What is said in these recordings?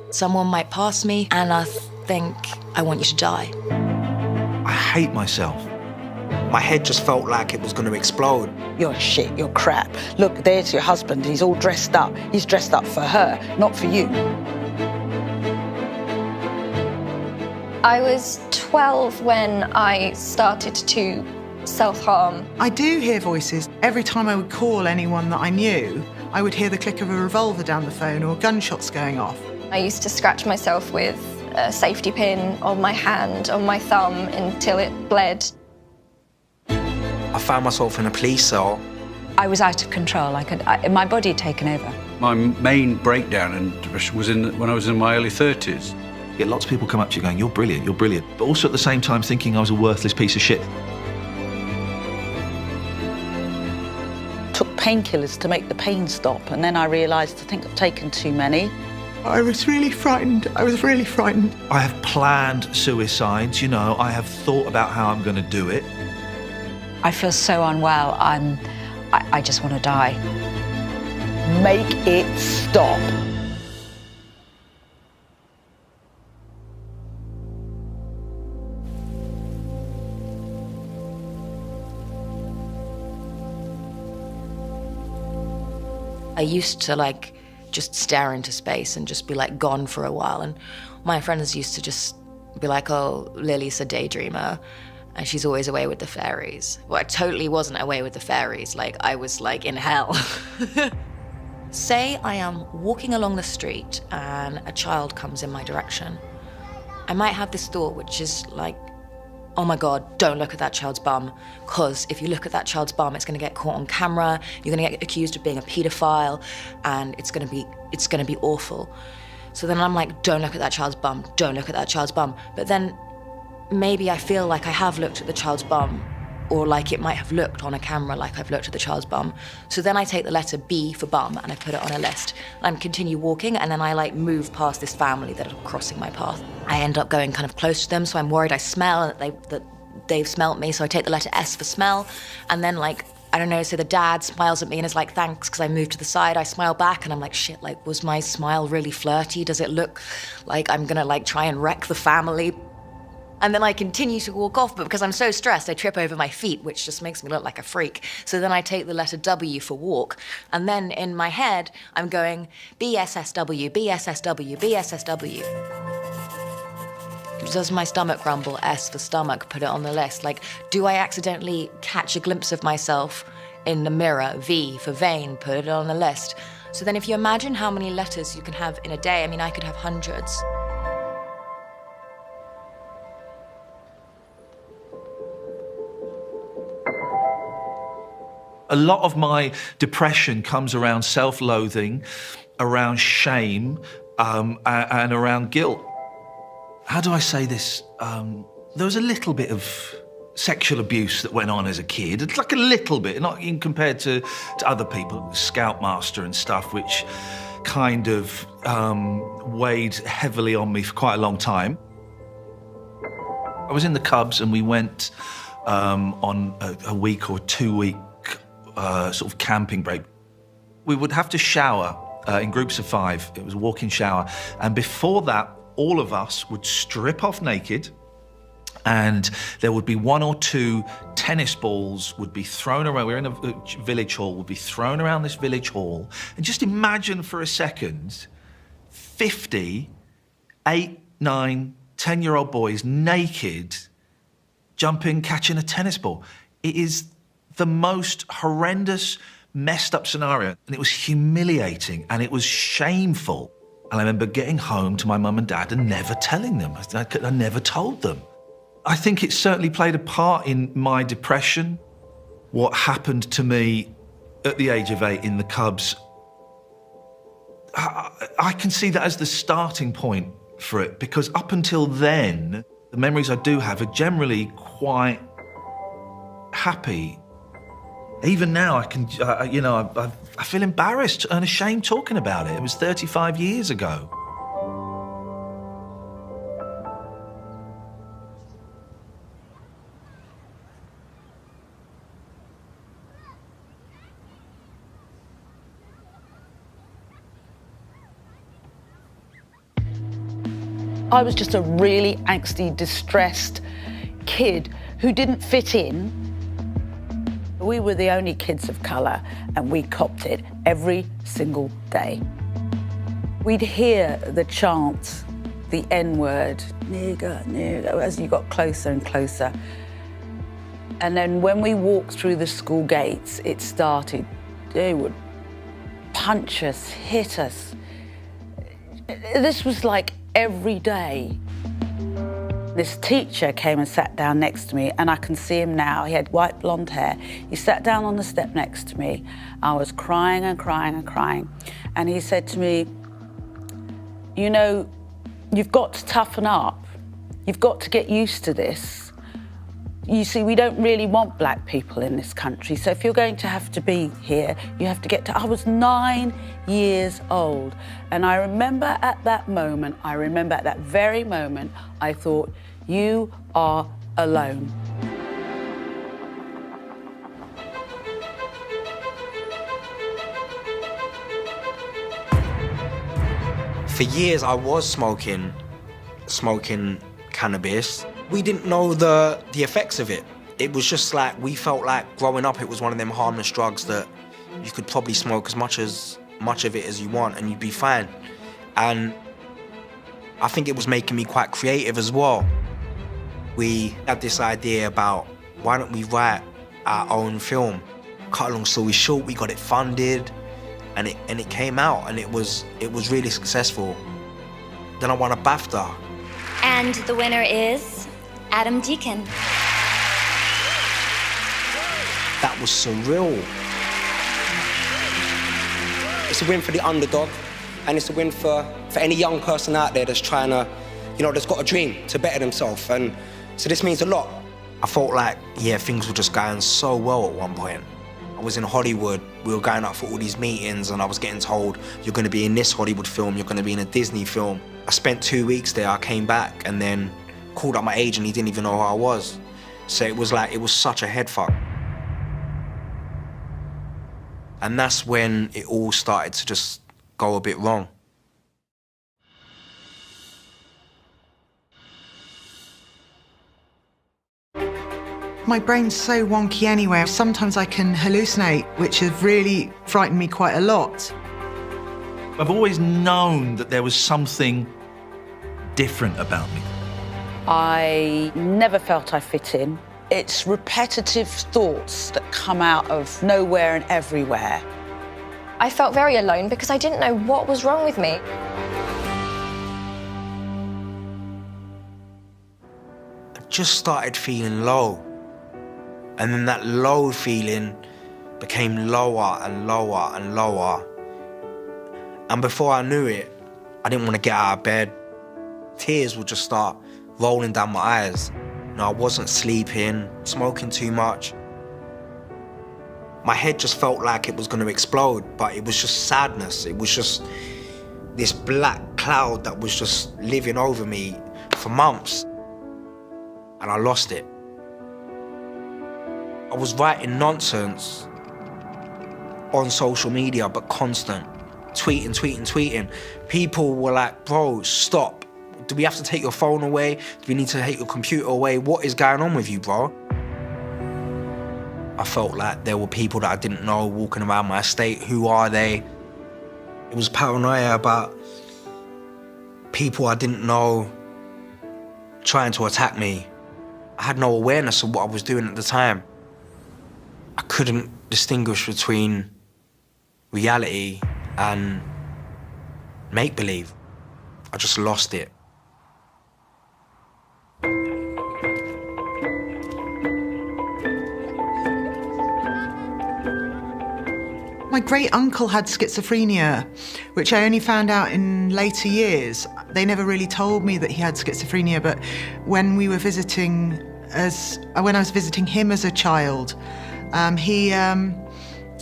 Someone might pass me and I think, I want you to die. I hate myself. My head just felt like it was going to explode. You're shit, you're crap. Look, there's your husband, he's all dressed up. He's dressed up for her, not for you. I was 12 when I started to self-harm. I do hear voices. Every time I would call anyone that I knew, I would hear the click of a revolver down the phone or gunshots going off. I used to scratch myself with a safety pin on my hand, on my thumb, until it bled. I found myself in a police cell. I was out of control. My body had taken over. My main breakdown in depression was when I was in my early 30s. Yeah, lots of people come up to you going, you're brilliant, but also at the same time thinking I was a worthless piece of shit. Took painkillers to make the pain stop, and then I realised, I think I've taken too many. I was really frightened. I was really frightened. I have planned suicides, you know, I have thought about how I'm going to do it. I feel so unwell. I just want to die. Make it stop. I used to just stare into space and just be gone for a while. And my friends used to just be like, oh, Lily's a daydreamer and she's always away with the fairies. Well, I totally wasn't away with the fairies. I was in hell. Say I am walking along the street and a child comes in my direction. I might have this thought, which is oh my God, don't look at that child's bum. Because if you look at that child's bum, it's gonna get caught on camera, you're gonna get accused of being a pedophile, and it's gonna be awful. So then I'm like, don't look at that child's bum, don't look at that child's bum. But then maybe I feel like I have looked at the child's bum, or it might have looked on a camera like I've looked at the child's bum. So then I take the letter B for bum and I put it on a list. And I continue walking, and then I move past this family that are crossing my path. I end up going kind of close to them, so I'm worried I smell, that they've smelt me, so I take the letter S for smell. And then I don't know, so the dad smiles at me and is like, thanks, because I moved to the side. I smile back and I'm like, shit, was my smile really flirty? Does it look like I'm gonna try and wreck the family? And then I continue to walk off, but because I'm so stressed, I trip over my feet, which just makes me look like a freak. So then I take the letter W for walk, and then in my head, I'm going BSSW, BSSW, BSSW. Does my stomach rumble? S for stomach, put it on the list. Do I accidentally catch a glimpse of myself in the mirror? V for vein, put it on the list. So then if you imagine how many letters you can have in a day, I mean, I could have hundreds. A lot of my depression comes around self-loathing, around shame, and around guilt. How do I say this? There was a little bit of sexual abuse that went on as a kid. It's a little bit, not even compared to other people, Scoutmaster and stuff, which kind of weighed heavily on me for quite a long time. I was in the Cubs and we went on a week or 2 week sort of camping break. We would have to shower in groups of 5. It was a walk-in shower. And before that, all of us would strip off naked, and there would be 1 or 2 tennis balls would be thrown around. We were in a village hall, would be thrown around this village hall. And just imagine for a second, 50, 8, 9, 10-year-old boys naked, jumping, catching a tennis ball. It is the most horrendous, messed up scenario. And it was humiliating and it was shameful. And I remember getting home to my mum and dad and never telling them. I never told them. I think it certainly played a part in my depression. What happened to me at the age of 8 in the Cubs, I can see that as the starting point for it, because up until then, the memories I do have are generally quite happy. Even now, I can, I feel embarrassed and ashamed talking about it. It was 35 years ago. I was just a really angsty, distressed kid who didn't fit in. We were the only kids of colour, and we copped it every single day. We'd hear the chant, the N-word, nigger, nigger, as you got closer and closer. And then when we walked through the school gates, it started. They would punch us, hit us. This was like every day. This teacher came and sat down next to me, and I can see him now. He had white blonde hair. He sat down on the step next to me. I was crying and crying and crying. And he said to me, you know, you've got to toughen up. You've got to get used to this. You see, we don't really want black people in this country, so if you're going to have to be here, you have to get to... I was 9 years old, and I remember at that very moment, I thought, you are alone. For years, I was smoking cannabis. We didn't know the effects of it. It was just like, we felt like growing up, it was one of them harmless drugs that you could probably smoke as much of it as you want and you'd be fine. And I think it was making me quite creative as well. We had this idea about, why don't we write our own film? Cut a long story short, we got it funded and it came out, and it was really successful. Then I won a BAFTA. And the winner is Adam Deacon. That was surreal. It's a win for the underdog, and it's a win for any young person out there that's trying to, you know, that's got a dream to better themselves, and so this means a lot. I felt like, yeah, things were just going so well at one point. I was in Hollywood, we were going out for all these meetings, and I was getting told, you're gonna be in this Hollywood film, you're gonna be in a Disney film. I spent 2 weeks there, I came back, and then called up my agent, he didn't even know who I was. So it was like, it was such a head fuck. And that's when it all started to just go a bit wrong. My brain's so wonky anyway. Sometimes I can hallucinate, which has really frightened me quite a lot. I've always known that there was something different about me. I never felt I fit in. It's repetitive thoughts that come out of nowhere and everywhere. I felt very alone because I didn't know what was wrong with me. I just started feeling low. And then that low feeling became lower and lower and lower. And before I knew it, I didn't want to get out of bed. Tears would just start rolling down my eyes. You know, I wasn't sleeping, smoking too much. My head just felt like it was going to explode, but it was just sadness. It was just this black cloud that was just living over me for months. And I lost it. I was writing nonsense on social media, but constant. Tweeting. People were like, bro, stop. Do we have to take your phone away? Do we need to take your computer away? What is going on with you, bro? I felt like there were people that I didn't know walking around my estate. Who are they? It was paranoia about people I didn't know trying to attack me. I had no awareness of what I was doing at the time. I couldn't distinguish between reality and make-believe. I just lost it. My great uncle had schizophrenia, which I only found out in later years. They never really told me that he had schizophrenia, but when I was visiting him as a child,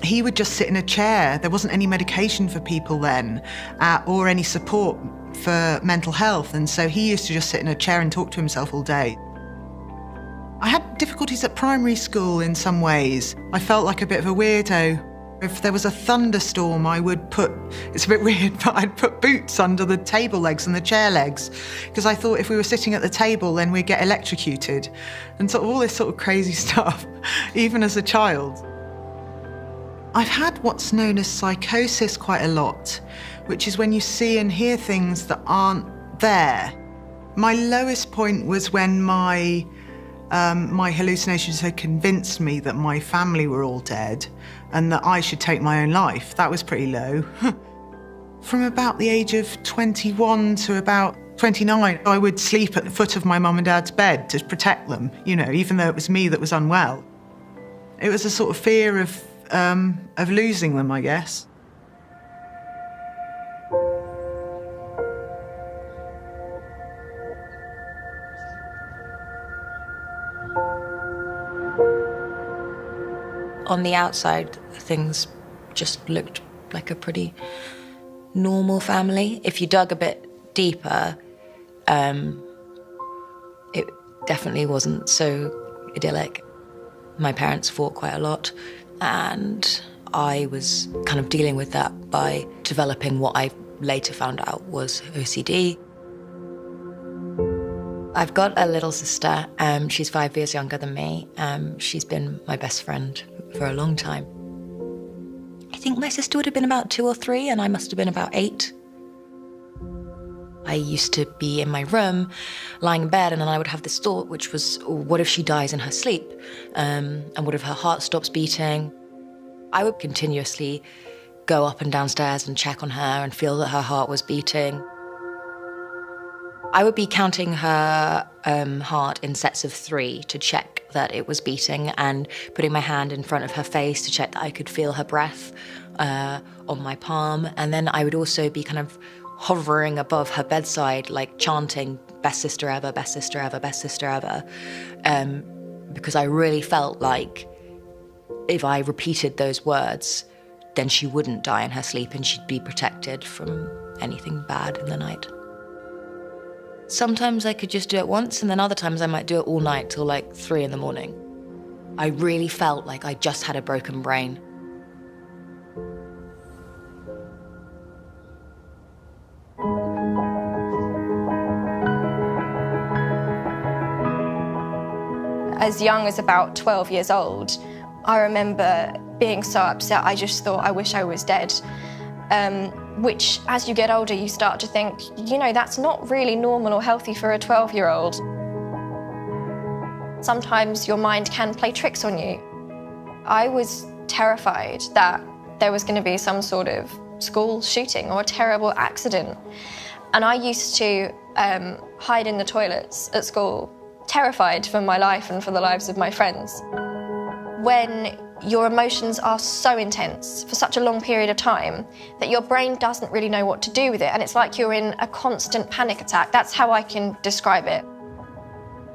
he would just sit in a chair. There wasn't any medication for people then, or any support for mental health, and so he used to just sit in a chair and talk to himself all day. I had difficulties at primary school in some ways. I felt like a bit of a weirdo. If there was a thunderstorm, I would put, it's a bit weird, but I'd put boots under the table legs and the chair legs, because I thought if we were sitting at the table, then we'd get electrocuted. And sort of all this sort of crazy stuff, even as a child. I've had what's known as psychosis quite a lot, which is when you see and hear things that aren't there. My lowest point was when my hallucinations had convinced me that my family were all dead and that I should take my own life. That was pretty low. From about the age of 21 to about 29, I would sleep at the foot of my mum and dad's bed to protect them, you know, even though it was me that was unwell. It was a sort of fear of losing them, I guess. On the outside, things just looked like a pretty normal family. If you dug a bit deeper, it definitely wasn't so idyllic. My parents fought quite a lot, and I was kind of dealing with that by developing what I later found out was OCD. I've got a little sister. She's 5 years younger than me. She's been my best friend for a long time. I think my sister would have been about 2 or 3, and I must have been about 8. I used to be in my room, lying in bed, and then I would have this thought, which was, oh, what if she dies in her sleep? And what if her heart stops beating? I would continuously go up and downstairs and check on her and feel that her heart was beating. I would be counting her heart in sets of 3 to check that it was beating, and putting my hand in front of her face to check that I could feel her breath on my palm. And then I would also be kind of hovering above her bedside, like chanting, best sister ever, best sister ever, best sister ever. Because I really felt like if I repeated those words, then she wouldn't die in her sleep and she'd be protected from anything bad in the night. Sometimes I could just do it once, and then other times I might do it all night till like 3 in the morning. I really felt like I just had a broken brain. As young as about 12 years old, I remember being so upset, I just thought, I wish I was dead. Which, as you get older, you start to think, you know, that's not really normal or healthy for a 12-year-old. Sometimes your mind can play tricks on you. I was terrified that there was going to be some sort of school shooting or a terrible accident. And I used to hide in the toilets at school, terrified for my life and for the lives of my friends. When your emotions are so intense for such a long period of time that your brain doesn't really know what to do with it, and it's like you're in a constant panic attack. That's how I can describe it.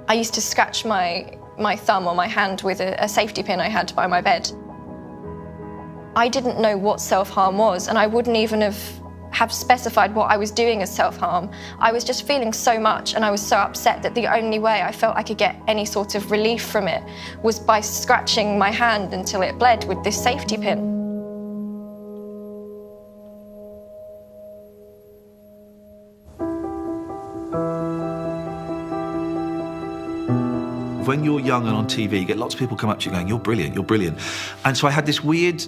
I used to scratch my thumb or my hand with a safety pin I had by my bed. I didn't know what self-harm was, and I wouldn't even have specified what I was doing as self-harm. I was just feeling so much, and I was so upset that the only way I felt I could get any sort of relief from it was by scratching my hand until it bled with this safety pin. When you're young and on TV, you get lots of people come up to you going, you're brilliant, you're brilliant. And so I had this weird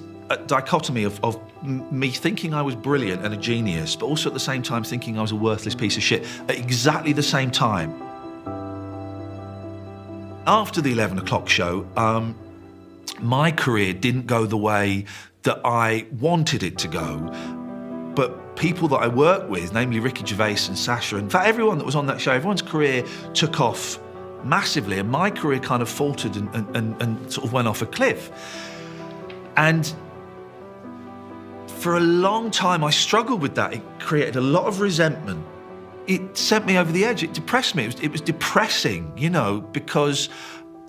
dichotomy of me thinking I was brilliant and a genius, but also at the same time thinking I was a worthless piece of shit at exactly the same time. After the 11 o'clock show, my career didn't go the way that I wanted it to go. But people that I worked with, namely Ricky Gervais and Sasha, in fact, everyone that was on that show, everyone's career took off massively, and my career kind of faltered and sort of went off a cliff. And for a long time, I struggled with that. It created a lot of resentment. It sent me over the edge. It depressed me. It was depressing, you know, because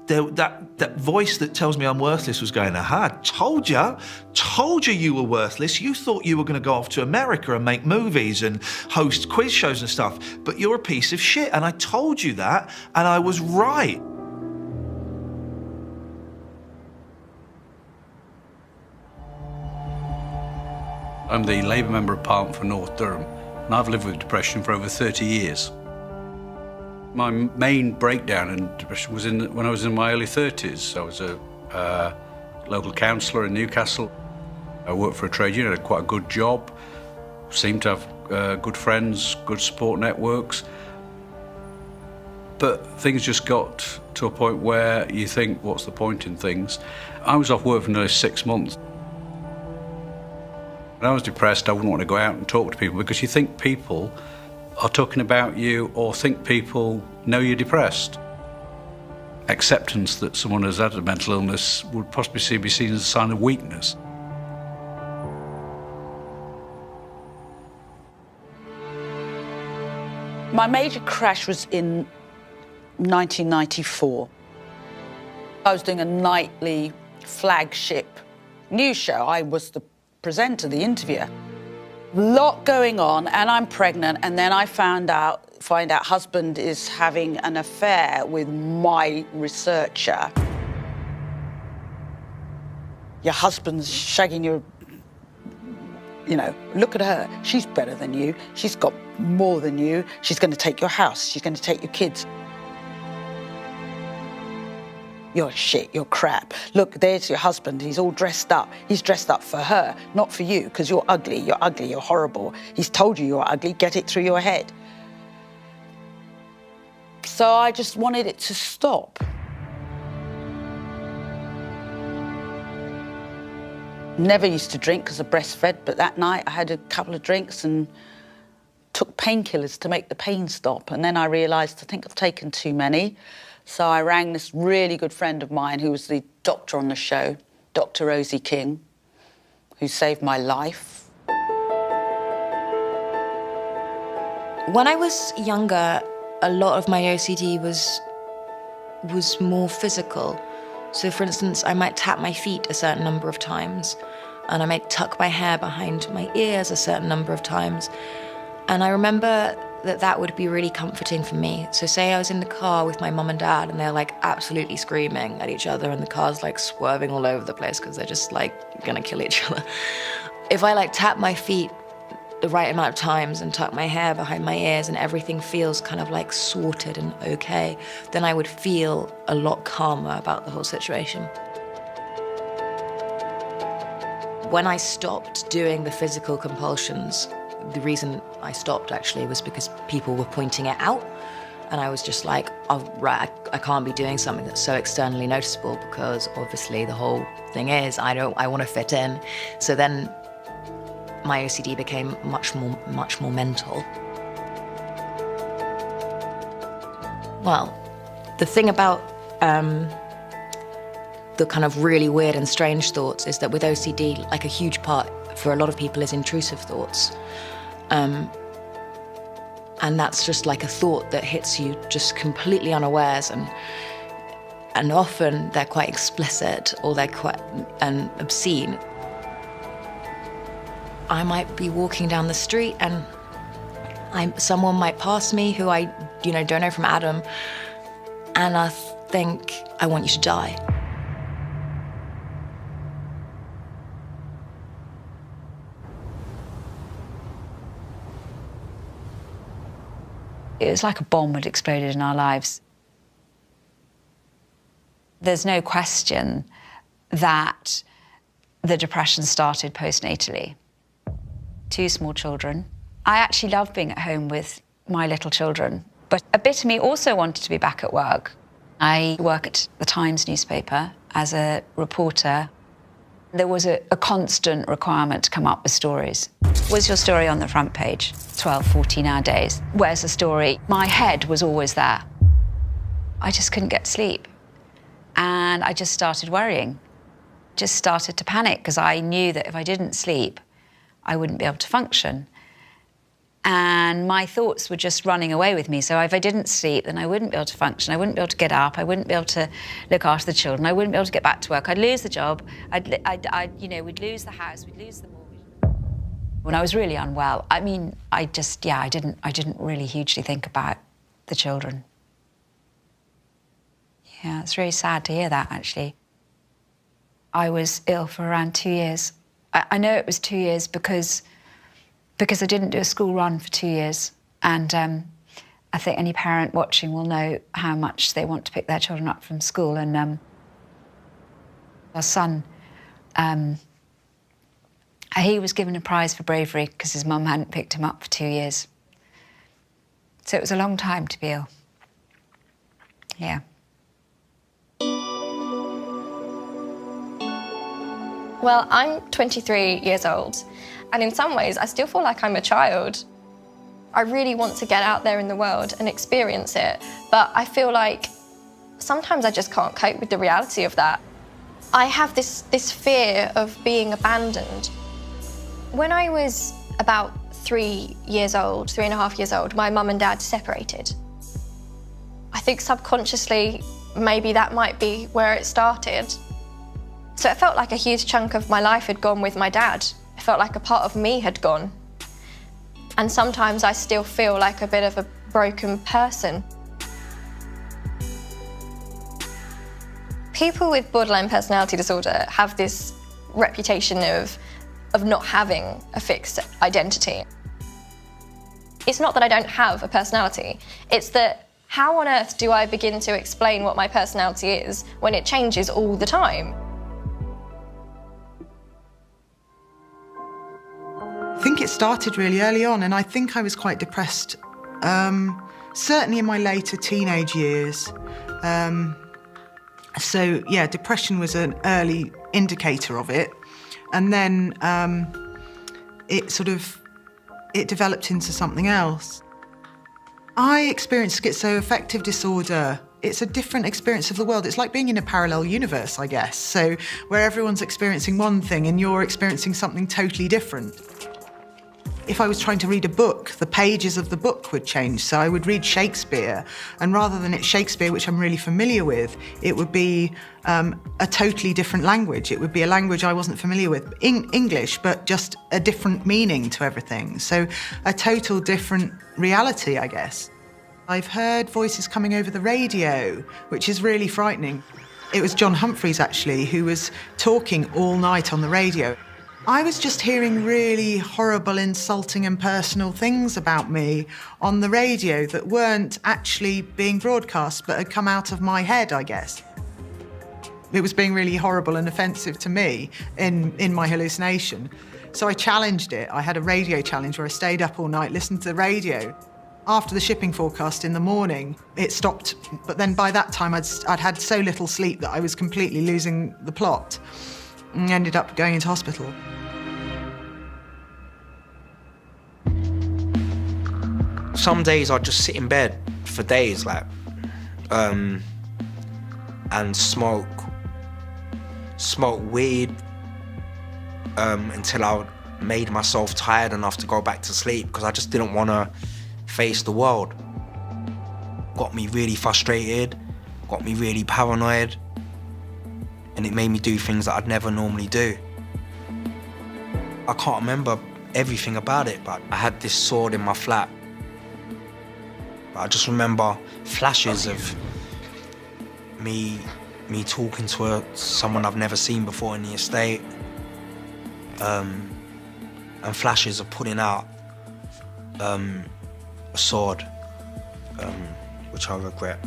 that voice that tells me I'm worthless was going, aha, told you you were worthless. You thought you were going to go off to America and make movies and host quiz shows and stuff, but you're a piece of shit. And I told you that, and I was right. I'm the Labour Member of Parliament for North Durham, and I've lived with depression for over 30 years. My main breakdown in depression was when I was in my early 30s. I was a local councillor in Newcastle. I worked for a trade union, had quite a good job, seemed to have good friends, good support networks. But things just got to a point where you think, what's the point in things? I was off work for nearly 6 months. When I was depressed, I wouldn't want to go out and talk to people because you think people are talking about you or think people know you're depressed. Acceptance that someone has had a mental illness would possibly be seen as a sign of weakness. My major crash was in 1994. I was doing a nightly flagship news show. I was the presenter, the interviewer. Lot going on, and I'm pregnant, and then I find out husband is having an affair with my researcher. Your husband's shagging your, look at her. She's better than you. She's got more than you. She's going to take your house. She's going to take your kids. You're shit, you're crap. Look, there's your husband, he's all dressed up. He's dressed up for her, not for you, because you're ugly, you're horrible. He's told you you're ugly, get it through your head. So I just wanted it to stop. Never used to drink because I breastfed, but that night I had a couple of drinks and took painkillers to make the pain stop. And then I realised, I think I've taken too many. So I rang this really good friend of mine who was the doctor on the show, Dr. Rosie King, who saved my life. When I was younger, a lot of my OCD was more physical. So for instance, I might tap my feet a certain number of times, and I might tuck my hair behind my ears a certain number of times. And I remember that would be really comforting for me. So say I was in the car with my mum and dad and they're like absolutely screaming at each other and the car's like swerving all over the place because they're just like gonna kill each other. If I like tap my feet the right amount of times and tuck my hair behind my ears and everything feels kind of like sorted and okay, then I would feel a lot calmer about the whole situation. When I stopped doing the physical compulsions, the reason I stopped actually was because people were pointing it out, and I was just like, oh, right, I can't be doing something that's so externally noticeable because obviously the whole thing is I want to fit in. So then my OCD became much more mental. Well, the thing about the kind of really weird and strange thoughts is that with OCD, like a huge part for a lot of people is intrusive thoughts. And that's just like a thought that hits you just completely unawares, and often they're quite explicit or they're quite obscene. I might be walking down the street and someone might pass me who I don't know from Adam, and I think, I want you to die. It was like a bomb had exploded in our lives. There's no question that the depression started postnatally. 2 small children. I actually love being at home with my little children, but a bit of me also wanted to be back at work. I work at the Times newspaper as a reporter. There was a constant requirement to come up with stories. Was your story on the front page? 12, 14-hour days. Where's the story? My head was always there. I just couldn't get to sleep. And I just started worrying. Just started to panic because I knew that if I didn't sleep, I wouldn't be able to function. And my thoughts were just running away with me. So if I didn't sleep, then I wouldn't be able to function. I wouldn't be able to get up. I wouldn't be able to look after the children. I wouldn't be able to get back to work. I'd lose the job. We'd lose the house. We'd lose the mortgage. When I was really unwell, I didn't really hugely think about the children. Yeah, it's really sad to hear that, actually. I was ill for around 2 years. I know it was 2 years because because I didn't do a school run for 2 years. And I think any parent watching will know how much they want to pick their children up from school. And our son, he was given a prize for bravery because his mum hadn't picked him up for 2 years. So it was a long time to be ill. Yeah. Well, I'm 23 years old, and in some ways I still feel like I'm a child. I really want to get out there in the world and experience it, but I feel like sometimes I just can't cope with the reality of that. I have this fear of being abandoned. When I was about 3 years old, 3.5 years old, my mum and dad separated. I think subconsciously, maybe that might be where it started. So it felt like a huge chunk of my life had gone with my dad. It felt like a part of me had gone. And sometimes I still feel like a bit of a broken person. People with borderline personality disorder have this reputation of not having a fixed identity. It's not that I don't have a personality, it's that how on earth do I begin to explain what my personality is when it changes all the time? I think it started really early on, and I think I was quite depressed, certainly in my later teenage years. So yeah, depression was an early indicator of it, and then it developed into something else. I experienced schizoaffective disorder. It's a different experience of the world. It's like being in a parallel universe, I guess. So where everyone's experiencing one thing and you're experiencing something totally different. If I was trying to read a book, the pages of the book would change. So I would read Shakespeare, and rather than it's Shakespeare, which I'm really familiar with, it would be a totally different language. It would be a language I wasn't familiar with, English, but just a different meaning to everything. So a total different reality, I guess. I've heard voices coming over the radio, which is really frightening. It was John Humphreys, actually, who was talking all night on the radio. I was just hearing really horrible, insulting and personal things about me on the radio that weren't actually being broadcast but had come out of my head, I guess. It was being really horrible and offensive to me in my hallucination. So I challenged it. I had a radio challenge where I stayed up all night, listened to the radio. After the shipping forecast in the morning, it stopped. But then by that time, I'd had so little sleep that I was completely losing the plot and ended up going into hospital. Some days I'd just sit in bed for days, like, and smoke weed until I made myself tired enough to go back to sleep because I just didn't want to face the world. Got me really frustrated, got me really paranoid, and it made me do things that I'd never normally do. I can't remember everything about it, but I had this sword in my flat. I just remember flashes of me talking to someone I've never seen before in the estate, and flashes of putting out a sword, which I regret.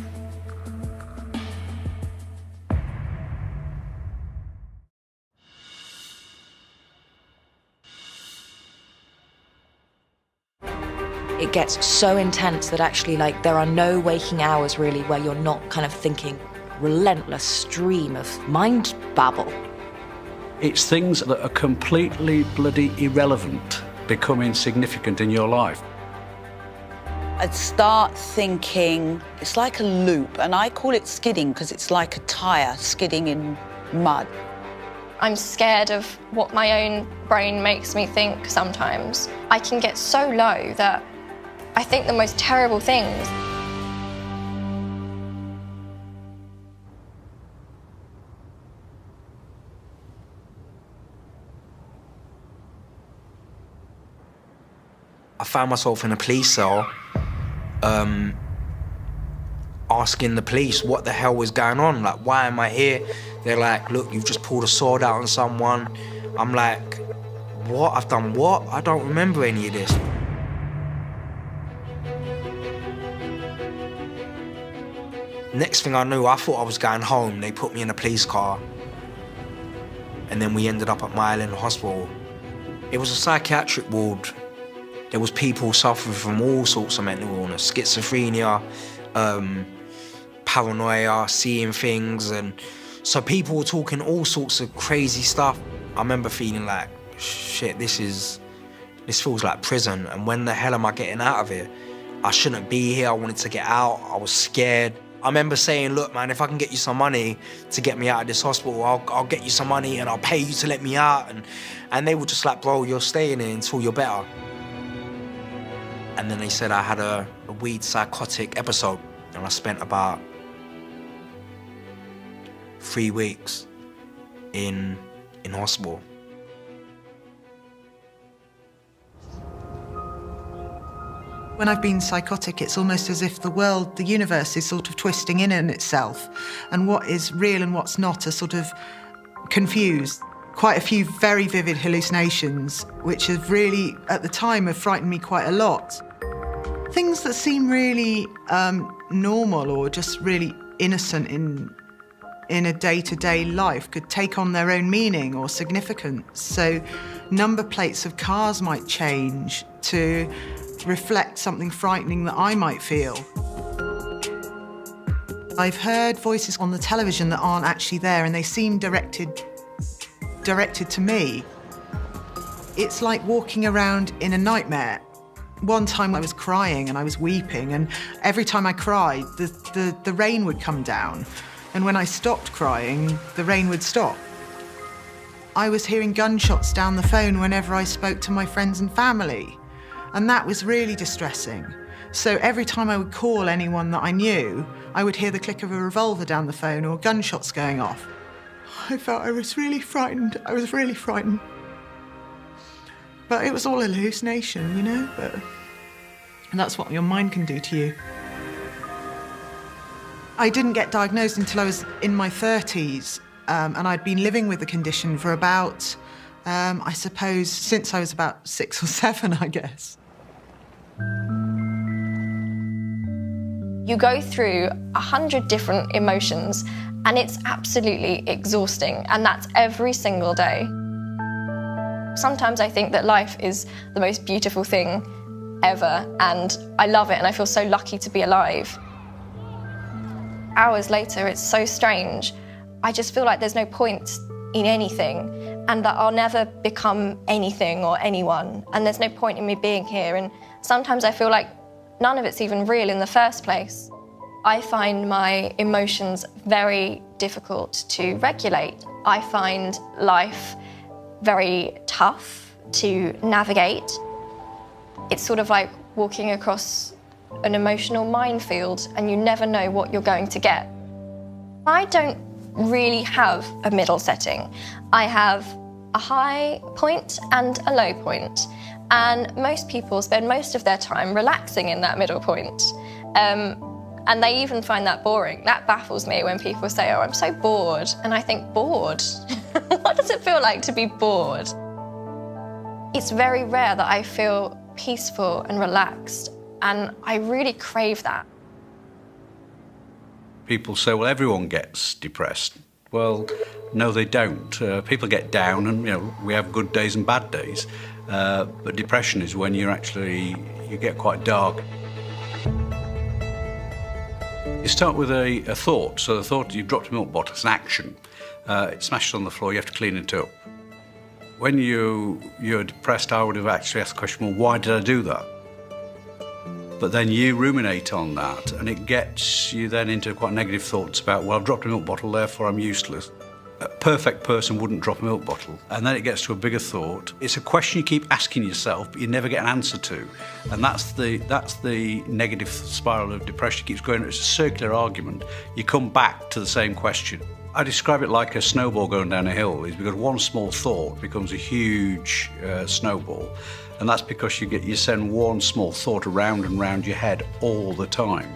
It gets so intense that actually, like, there are no waking hours really where you're not kind of thinking relentless stream of mind babble. It's things that are completely bloody irrelevant become insignificant in your life. I'd start thinking, it's like a loop, and I call it skidding because it's like a tyre skidding in mud. I'm scared of what my own brain makes me think sometimes. I can get so low that I think the most terrible things. I found myself in a police cell, asking the police what the hell was going on. Like, why am I here? They're like, look, you've just pulled a sword out on someone. I'm like, what? I've done what? I don't remember any of this. Next thing I knew, I thought I was going home. They put me in a police car. And then we ended up at Mile End Hospital. It was a psychiatric ward. There was people suffering from all sorts of mental illness, schizophrenia, paranoia, seeing things, and so people were talking all sorts of crazy stuff. I remember feeling like, shit, this feels like prison, and when the hell am I getting out of here? I shouldn't be here, I wanted to get out, I was scared. I remember saying, look man, if I can get you some money to get me out of this hospital, I'll get you some money and I'll pay you to let me out. And they were just like, bro, you're staying here until you're better. And then they said I had a weed psychotic episode, and I spent about 3 weeks in hospital. When I've been psychotic, it's almost as if the world, the universe is sort of twisting in itself, and what is real and what's not are sort of confused. Quite a few very vivid hallucinations, which have really, at the time, have frightened me quite a lot. Things that seem really normal or just really innocent in a day-to-day life could take on their own meaning or significance. So number plates of cars might change to reflect something frightening that I might feel. I've heard voices on the television that aren't actually there, and they seem directed to me. It's like walking around in a nightmare. One time I was crying and I was weeping, and every time I cried, the rain would come down. And when I stopped crying, the rain would stop. I was hearing gunshots down the phone whenever I spoke to my friends and family, and that was really distressing. So every time I would call anyone that I knew, I would hear the click of a revolver down the phone or gunshots going off. I felt I was really frightened. I was really frightened. But it was all a hallucination, you know? And that's what your mind can do to you. I didn't get diagnosed until I was in my 30s, and I'd been living with the condition for about, I suppose, since I was about 6 or 7, I guess. You go through 100 different emotions, and it's absolutely exhausting, and that's every single day. Sometimes I think that life is the most beautiful thing ever, and I love it, and I feel so lucky to be alive. Hours later, it's so strange. I just feel like there's no point in anything, and that I'll never become anything or anyone, and there's no point in me being here, and sometimes I feel like none of it's even real in the first place. I find my emotions very difficult to regulate. I find life very tough to navigate. It's sort of like walking across an emotional minefield, and you never know what you're going to get. I don't really have a middle setting. I have a high point and a low point, and most people spend most of their time relaxing in that middle point. And they even find that boring. That baffles me when people say, oh, I'm so bored. And I think, bored? What does it feel like to be bored? It's very rare that I feel peaceful and relaxed, and I really crave that. People say, well, everyone gets depressed. Well, no, they don't. People get down, and we have good days and bad days. But depression is when you get quite dark. You start with a thought. So the thought, you've dropped a milk bottle, it's an action. It smashes on the floor, you have to clean it up. When you're depressed, I would have actually asked the question, well, why did I do that? But then you ruminate on that, and it gets you then into quite negative thoughts about, well, I've dropped a milk bottle, therefore I'm useless. A perfect person wouldn't drop a milk bottle. And then it gets to a bigger thought. It's a question you keep asking yourself, but you never get an answer to. And that's the negative spiral of depression. It keeps going, it's a circular argument. You come back to the same question. I describe it like a snowball going down a hill, is because one small thought becomes a huge snowball. And that's because you send one small thought around and round your head all the time.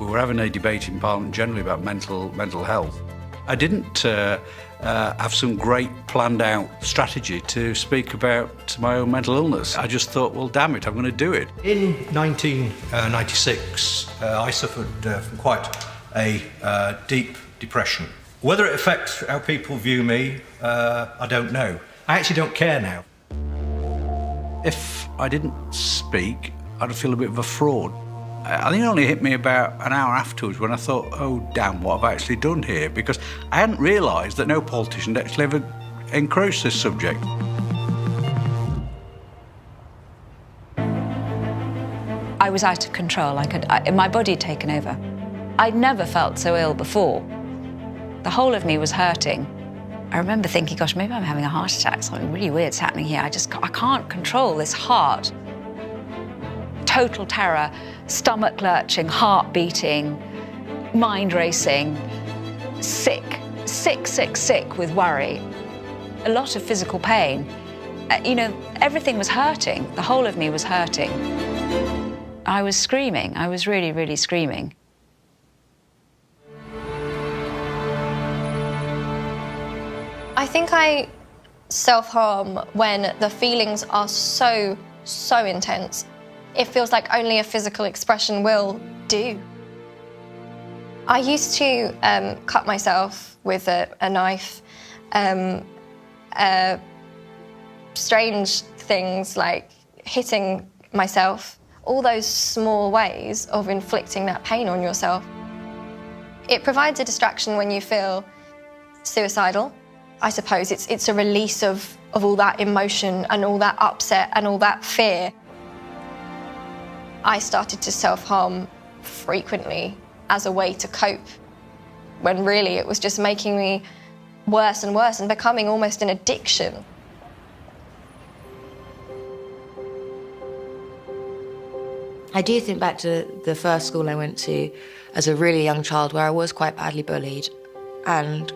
We were having a debate in Parliament generally about mental health. I didn't have some great planned out strategy to speak about my own mental illness. I just thought, well, damn it, I'm going to do it. In 1996, I suffered from quite a deep depression. Whether it affects how people view me, I don't know. I actually don't care now. If I didn't speak, I'd feel a bit of a fraud. I think it only hit me about an hour afterwards when I thought, oh, damn, what have I actually done here? Because I hadn't realised that no politician had actually ever encroached this subject. I was out of control. My body had taken over. I'd never felt so ill before. The whole of me was hurting. I remember thinking, gosh, maybe I'm having a heart attack. Something really weird's happening here. I can't control this heart. Total terror, stomach lurching, heart beating, mind racing, sick with worry. A lot of physical pain. You know, everything was hurting. The whole of me was hurting. I was screaming. I was really, really screaming. I think I self-harm when the feelings are so intense. It feels like only a physical expression will do. I used to cut myself with a knife. Strange things like hitting myself. All those small ways of inflicting that pain on yourself. It provides a distraction when you feel suicidal. I suppose it's a release of all that emotion and all that upset and all that fear. I started to self-harm frequently as a way to cope, when really it was just making me worse and worse and becoming almost an addiction. I do think back to the first school I went to as a really young child where I was quite badly bullied and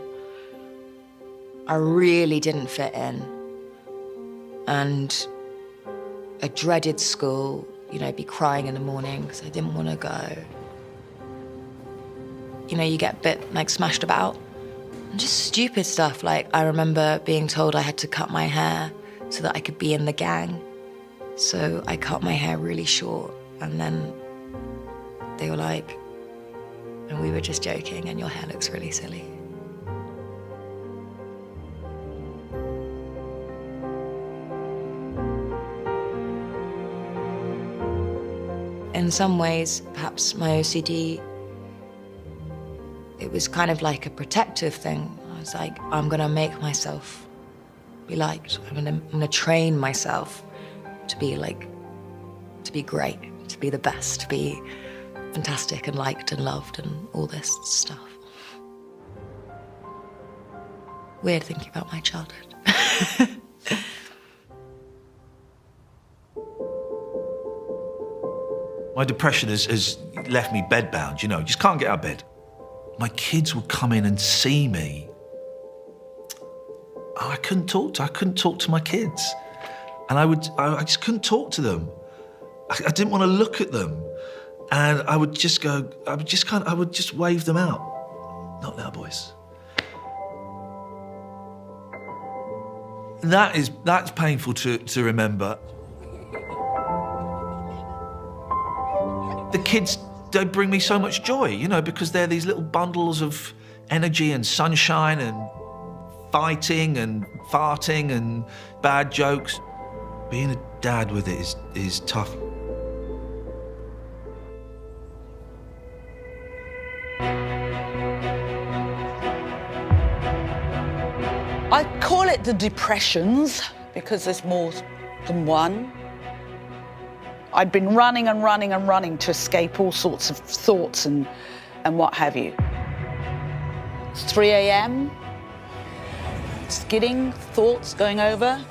I really didn't fit in. And I dreaded school, you know, be crying in the morning because I didn't want to go. You know, you get a bit like smashed about. And just stupid stuff, like I remember being told I had to cut my hair so that I could be in the gang. So I cut my hair really short and then they were like, and we were just joking and your hair looks really silly. In some ways, perhaps my OCD, it was kind of like a protective thing. I was like, I'm gonna make myself be liked. I'm gonna train myself to be great, to be the best, to be fantastic and liked and loved and all this stuff. Weird thinking about my childhood. My depression has left me bedbound, you know, just can't get out of bed. My kids would come in and see me. I couldn't talk to my kids. And I just couldn't talk to them. I didn't want to look at them. And I would just wave them out. Not now, boys. That's painful to remember. The kids, they bring me so much joy, you know, because they're these little bundles of energy and sunshine and fighting and farting and bad jokes. Being a dad with it is tough. I call it the depressions because there's more than one. I'd been running and running and running to escape all sorts of thoughts and what have you. It's 3 a.m, skidding, thoughts going over.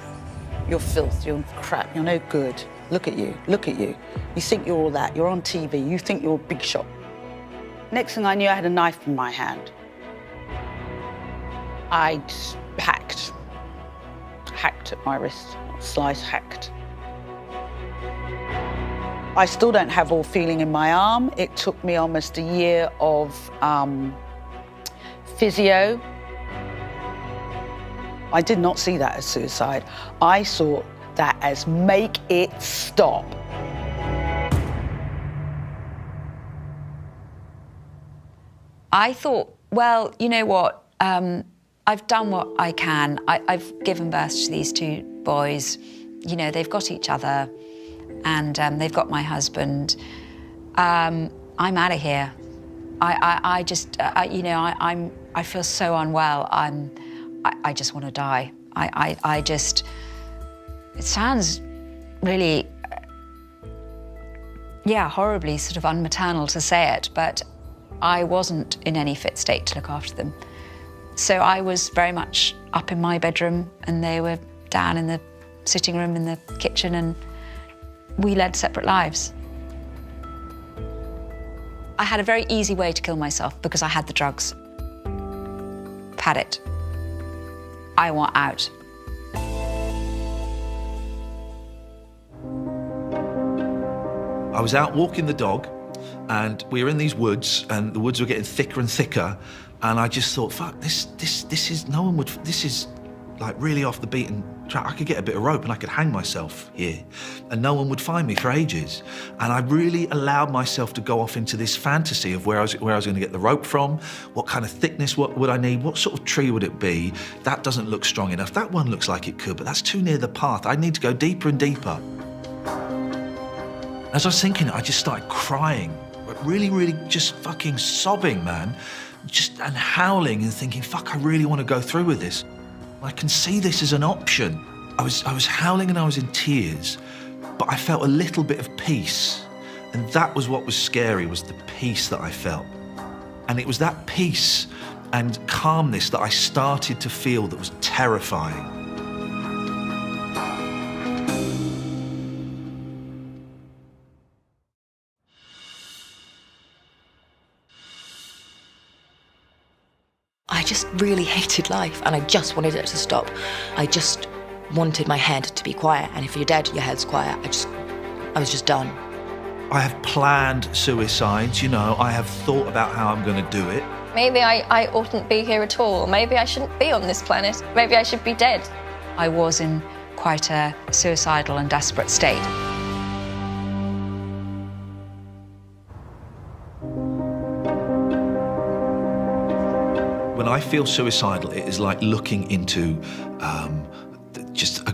You're filth, you're crap, you're no good. Look at you, look at you. You think you're all that, you're on TV, you think you're a big shot. Next thing I knew, I had a knife in my hand. I'd hacked at my wrist, hacked. I still don't have all feeling in my arm. It took me almost a year of physio. I did not see that as suicide. I saw that as make it stop. I thought, well, you know what? I've done what I can. I've given birth to these two boys. You know, they've got each other, and they've got my husband. I'm out of here. I feel so unwell. I just want to die. It sounds really, horribly sort of unmaternal to say it, but I wasn't in any fit state to look after them. So I was very much up in my bedroom and they were down in the sitting room, in the kitchen, and we led separate lives. I had a very easy way to kill myself because I had the drugs. I've had it. I want out. I was out walking the dog and we were in these woods and the woods were getting thicker and thicker, and I just thought, fuck, this is like really off the beaten track. I could get a bit of rope and I could hang myself here and no one would find me for ages. And I really allowed myself to go off into this fantasy of where I was going to get the rope from, what kind of thickness what would I need, what sort of tree would it be. That doesn't look strong enough. That one looks like it could, but that's too near the path. I need to go deeper and deeper. As I was thinking, I just started crying, really, really just fucking sobbing, man, and howling and thinking, fuck, I really want to go through with this. I can see this as an option. I was howling and I was in tears, but I felt a little bit of peace. And that was what was scary, was the peace that I felt. And it was that peace and calmness that I started to feel that was terrifying. I just really hated life and I just wanted it to stop. I just wanted my head to be quiet, and if you're dead, your head's quiet. I was just done. I have planned suicides, you know, I have thought about how I'm going to do it. Maybe I oughtn't be here at all. Maybe I shouldn't be on this planet. Maybe I should be dead. I was in quite a suicidal and desperate state. When I feel suicidal, it is like looking into just a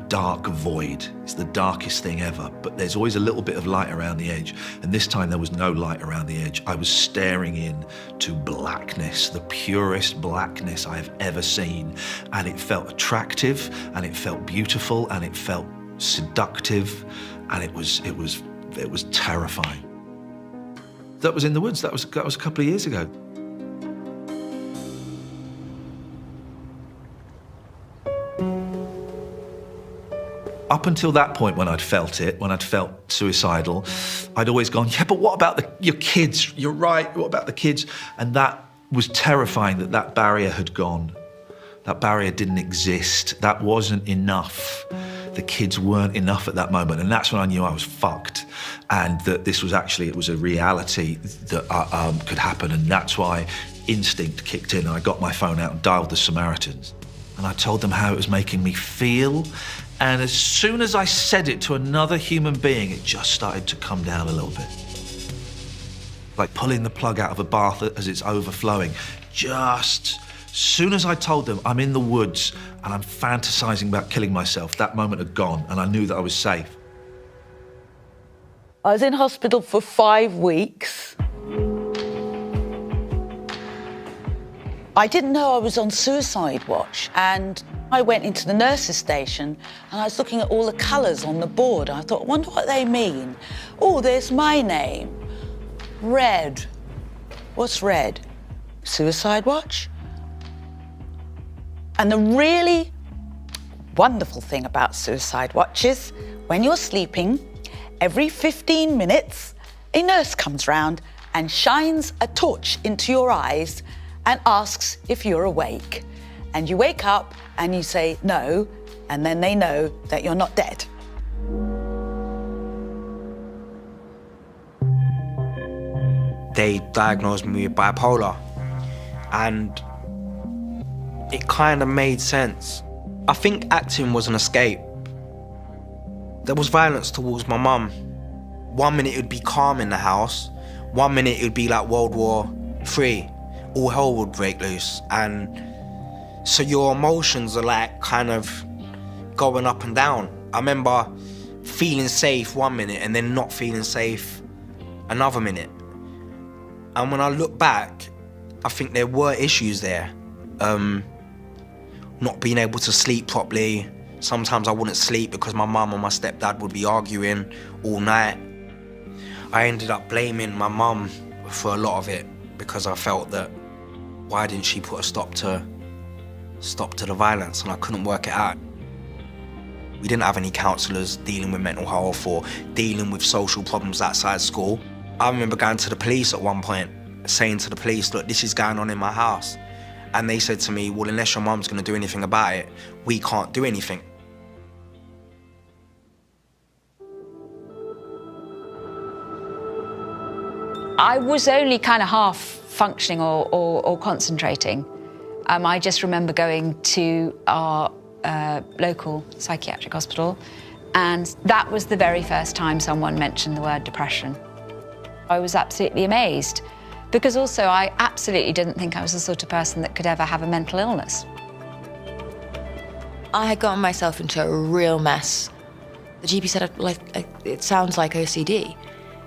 dark void. It's the darkest thing ever, but there's always a little bit of light around the edge. And this time there was no light around the edge. I was staring into blackness, the purest blackness I have ever seen. And it felt attractive, and it felt beautiful, and it felt seductive, and it was terrifying. That was in the woods. That was a couple of years ago. Up until that point, when I'd felt suicidal, I'd always gone, yeah, but what about your kids? You're right, what about the kids? And that was terrifying, that barrier had gone. That barrier didn't exist. That wasn't enough. The kids weren't enough at that moment. And that's when I knew I was fucked. And that this was actually, it was a reality that could happen. And that's why instinct kicked in. And I got my phone out and dialed the Samaritans. And I told them how it was making me feel. And as soon as I said it to another human being, it just started to come down a little bit. Like pulling the plug out of a bath as it's overflowing. Just as soon as I told them I'm in the woods and I'm fantasizing about killing myself, that moment had gone and I knew that I was safe. I was in hospital for 5 weeks. I didn't know I was on suicide watch, and I went into the nurses' station and I was looking at all the colours on the board. I thought, I wonder what they mean. Oh, there's my name. Red. What's red? Suicide watch? And the really wonderful thing about suicide watch is when you're sleeping, every 15 minutes, a nurse comes round and shines a torch into your eyes and asks if you're awake. And you wake up and you say no, and then they know that you're not dead. They diagnosed me with bipolar. and it kind of made sense. I think acting was an escape. There was violence towards my mum. 1 minute it would be calm in the house, 1 minute it would be like World War III. All hell would break loose, and so your emotions are like kind of going up and down. I remember feeling safe 1 minute and then not feeling safe another minute. And when I look back, I think there were issues there. Not being able to sleep properly. Sometimes I wouldn't sleep because my mum and my stepdad would be arguing all night. I ended up blaming my mum for a lot of it because I felt that why didn't she put a stop to the violence, and I couldn't work it out. We didn't have any counsellors dealing with mental health or dealing with social problems outside school. I remember going to the police at one point, saying to the police, look, this is going on in my house. And they said to me, well, unless your mum's going to do anything about it, we can't do anything. I was only kind of half functioning or concentrating. I just remember going to our local psychiatric hospital, and that was the very first time someone mentioned the word depression. I was absolutely amazed, because also I absolutely didn't think I was the sort of person that could ever have a mental illness. I had gotten myself into a real mess. The GP said, it sounds like OCD.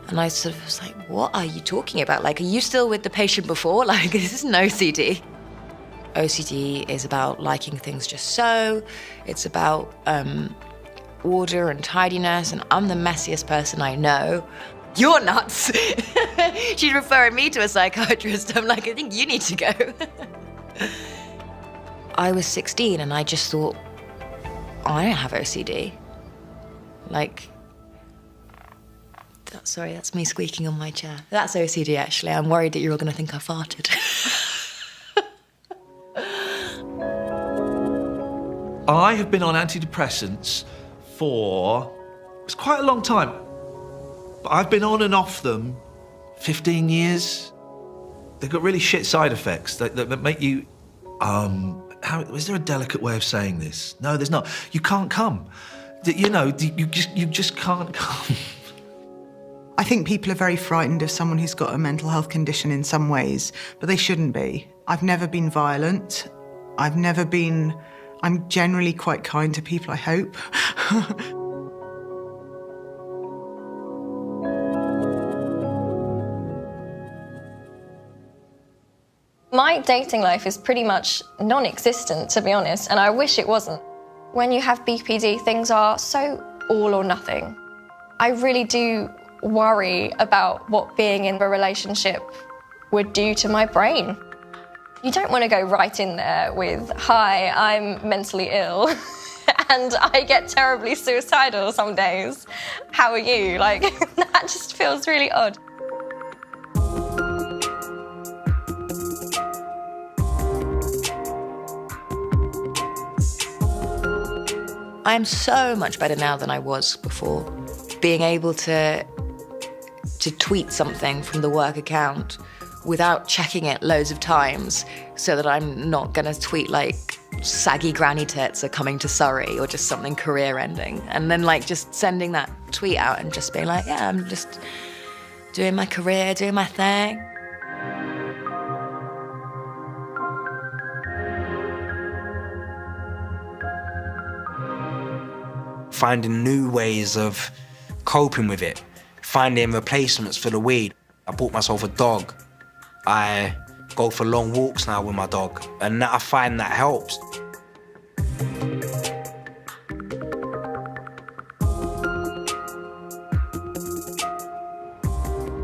And I sort of was like, what are you talking about? Like, are you still with the patient before? Like, this isn't OCD. OCD is about liking things just so. It's about order and tidiness, and I'm the messiest person I know. You're nuts. She's referring me to a psychiatrist. I'm like, I think you need to go. I was 16 and I just thought, I don't have OCD. Like, sorry, that's me squeaking on my chair. That's OCD, actually. I'm worried that you're all going to think I farted. I have been on antidepressants for, it's quite a long time. But I've been on and off them 15 years. They've got really shit side effects that make you, is there a delicate way of saying this? No, there's not. You can't come. You know, you just can't come. I think people are very frightened of someone who's got a mental health condition in some ways, but they shouldn't be. I've never been violent. I'm generally quite kind to people, I hope. My dating life is pretty much non-existent, to be honest, and I wish it wasn't. When you have BPD, things are so all or nothing. I really do worry about what being in a relationship would do to my brain. You don't want to go right in there with, hi, I'm mentally ill and I get terribly suicidal some days. How are you? Like, that just feels really odd. I'm so much better now than I was before. Being able to tweet something from the work account without checking it loads of times so that I'm not gonna tweet like saggy granny tits are coming to Surrey or just something career ending. And then like just sending that tweet out and just being like, yeah, I'm just doing my career, doing my thing. Finding new ways of coping with it, finding replacements for the weed. I bought myself a dog. I go for long walks now with my dog, and I find that helps.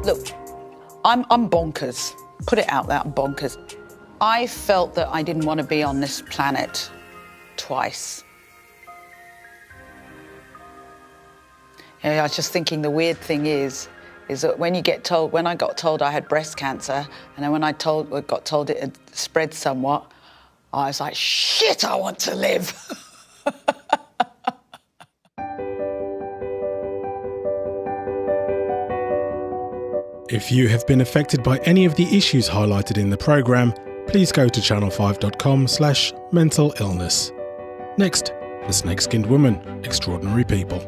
Look, I'm bonkers. Put it out there, I'm bonkers. I felt that I didn't want to be on this planet twice. I was just thinking the weird thing is that when I got told I had breast cancer, and then when I got told it had spread somewhat, I was like, shit, I want to live. If you have been affected by any of the issues highlighted in the programme, please go to channel5.com/mental illness. Next, The Snake-Skinned Woman, Extraordinary People.